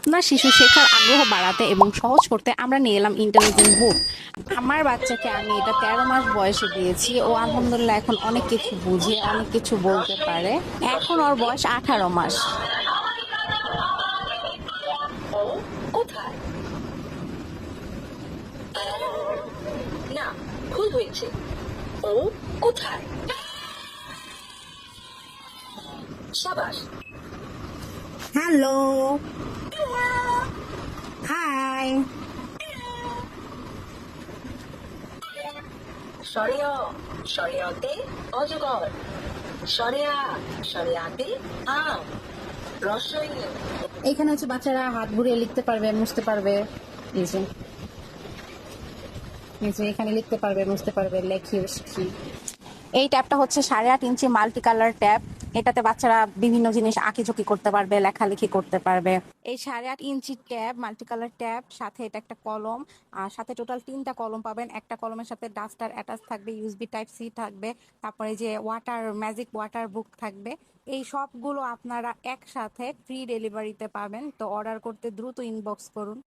আপনার শিশু শেখার আগ্রহ বাড়াতে এবং সহজ করতে আমরা নিয়ে এলাম ইন্টেলিজেন্ট বুক। আমার বাচ্চাকে আমি এটা 13 মাস বয়সে দিয়েছি। ও আলহামদুলিল্লাহ এখন অনেক কিছু বুঝে, অনেক কিছু বলতে পারে। এখন ওর বয়স 18 মাস। ও কোথায়? না, ভুল হয়েছে। ও কোথায়? সাবাস। Hello, high. সরেয়, সরেয়তে অজগর। সরেয়া, সরেয়াতে আম। রসই। এখানে হচ্ছে বাচ্চারা হাত ঘুরিয়ে লিখতে পারবে, মুছতে পারবে। এই যে এখানে লিখতে পারবে, মুছতে পারবে, লেখি শিখি। এই ট্যাবটা হচ্ছে 8.5 ইঞ্চি মাল্টি কালার ট্যাব। এটাতে বাচ্চারা বিভিন্ন জিনিস আঁকিঝুঁকি করতে পারবে, লেখালেখি করতে পারবে। এই 8.5 ইঞ্চি ট্যাব, মাল্টি কালার ট্যাব, সাথে এটা একটা কলম। আর সাথে টোটাল 3টা কলম পাবেন। একটা কলমের সাথে ডাস্টার অ্যাটাচ থাকবে, ইউএসবি টাইপ সি থাকবে, তারপরে যে ওয়াটার ম্যাজিক ওয়াটার বুক থাকবে। এই সবগুলো আপনারা একসাথে ফ্রি ডেলিভারিতে পাবেন। তো অর্ডার করতে দ্রুত ইনবক্স করুন।